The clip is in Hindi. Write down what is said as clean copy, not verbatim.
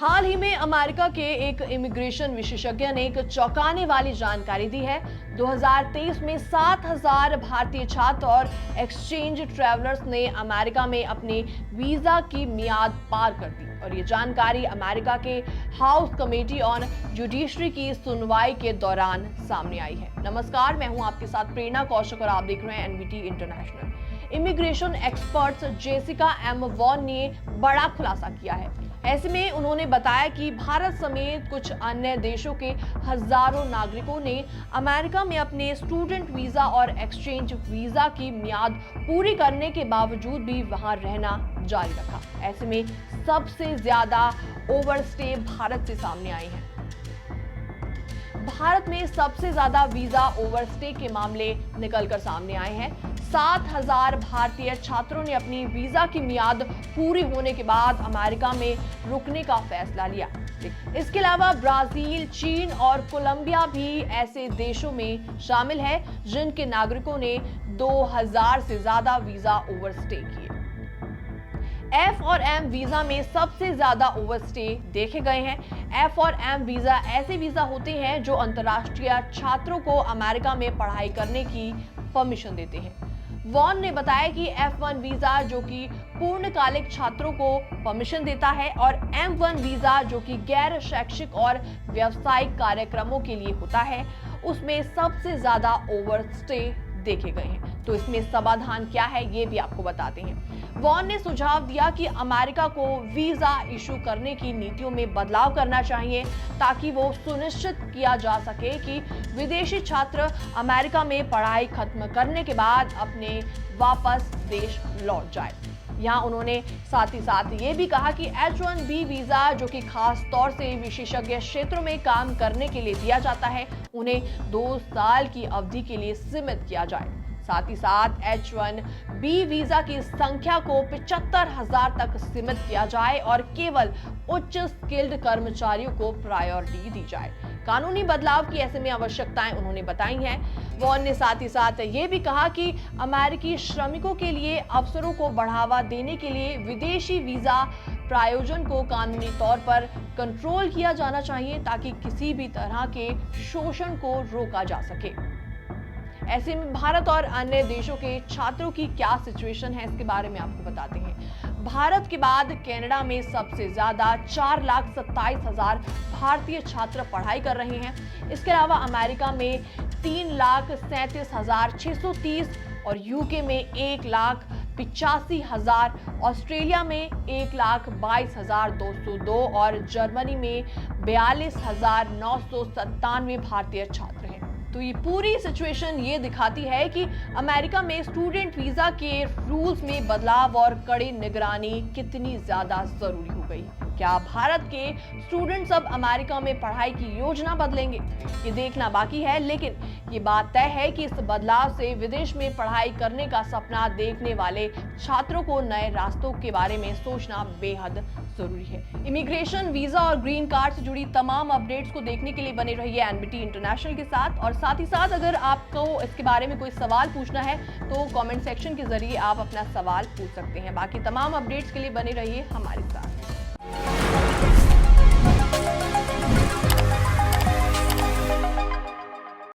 हाल ही में अमेरिका के एक इमिग्रेशन विशेषज्ञ ने एक चौंकाने वाली जानकारी दी है। 2023 में 7,000 भारतीय छात्र और एक्सचेंज ट्रैवलर्स ने अमेरिका में अपने वीजा की मियाद पार कर दी और ये जानकारी अमेरिका के हाउस कमेटी ऑन जुडिशरी की सुनवाई के दौरान सामने आई है। नमस्कार, मैं हूं आपके साथ प्रेरणा कौशिक और आप देख रहे हैं NBT international. Immigration experts Jessica M Vaughn ने बड़ा खुलासा किया है। ऐसे में उन्होंने बताया कि भारत समेत कुछ अन्य देशों के हजारों नागरिकों ने अमेरिका में अपने स्टूडेंट वीजा और एक्सचेंज वीजा की मियाद पूरी करने के बावजूद भी वहां रहना जारी रखा। ऐसे में सबसे ज्यादा ओवरस्टे भारत से सामने आई हैं। भारत में सबसे ज्यादा वीजा ओवरस्टे के मामले निकलकर सामने आए हैं। 7,000 भारतीय छात्रों ने अपनी वीजा की मियाद पूरी होने के बाद अमेरिका में रुकने का फैसला लिया। इसके अलावा ब्राजील, चीन और कोलंबिया भी ऐसे देशों में शामिल है जिनके नागरिकों ने 2,000 से ज्यादा वीजा ओवरस्टे किए। एफ और एम वीजा में सबसे ज्यादा ओवरस्टे देखे गए हैं। एफ और एम वीजा ऐसे वीजा होते हैं जो अंतर्राष्ट्रीय छात्रों को अमेरिका में पढ़ाई करने की परमिशन देते हैं। वॉन ने बताया कि F1 वीजा जो कि पूर्णकालिक छात्रों को परमिशन देता है और M1 वीजा जो कि गैर शैक्षिक और व्यावसायिक कार्यक्रमों के लिए होता है, उसमें सबसे ज्यादा ओवरस्टे देखे गए हैं। तो इसमें समाधान क्या है ये भी आपको बताते हैं। वॉन ने सुझाव दिया कि अमेरिका को वीजा इशू करने की नीतियों में बदलाव करना चाहिए ताकि वो सुनिश्चित किया जा सके कि विदेशी छात्र अमेरिका में पढ़ाई खत्म करने के बाद अपने वापस देश लौट जाए। यहाँ उन्होंने साथ ही साथ ये भी कहा कि H1B वीजा जो कि खास तौर से विशेषज्ञ क्षेत्रों में काम करने के लिए दिया जाता है, उन्हें 2 साल की अवधि के लिए सीमित किया जाए। साथ ही साथ H1B वीजा की संख्या को 75,000 तक सीमित किया जाए और केवल उच्च स्किल्ड कर्मचारियों को प्रायोरिटी दी जाए। कानूनी बदलाव की ऐसे में आवश्यकताएं उन्होंने बताई हैं। वॉन ने साथ ही साथ ये भी कहा कि अमेरिकी श्रमिकों के लिए अवसरों को बढ़ावा देने के लिए विदेशी वीजा प्रायोजन को कानूनी तौर पर कंट्रोल किया जाना चाहिए ताकि किसी भी तरह के शोषण को रोका जा सके। ऐसे में भारत और अन्य देशों के छात्रों की क्या सिचुएशन है इसके बारे में आपको बताते हैं। भारत के बाद कनाडा में सबसे ज्यादा 4,27,000 भारतीय छात्र पढ़ाई कर रहे हैं। इसके अलावा अमेरिका में 3,37,630 और यूके में 1,85,000, ऑस्ट्रेलिया में 1,22,202 और जर्मनी में 42,997 भारतीय छात्र हैं। तो ये पूरी सिचुएशन ये दिखाती है कि अमेरिका में स्टूडेंट वीजा के रूल्स में बदलाव और कड़ी निगरानी कितनी ज्यादा जरूरी हो गई। क्या भारत के स्टूडेंट्स अब अमेरिका में पढ़ाई की योजना बदलेंगे, ये देखना बाकी है। लेकिन ये बात तय है कि इस बदलाव से विदेश में पढ़ाई करने का सपना देखने वाले छात्रों को नए रास्तों के बारे में सोचना बेहद जरूरी है। इमिग्रेशन, वीजा और ग्रीन कार्ड से जुड़ी तमाम अपडेट्स को देखने के लिए बने रहिए एनबीटी इंटरनेशनल के साथ। और साथ ही साथ अगर आपको इसके बारे में कोई सवाल पूछना है तो कमेंट सेक्शन के जरिए आप अपना सवाल पूछ सकते हैं। बाकी तमाम अपडेट्स के लिए बने रहिए हमारे साथ।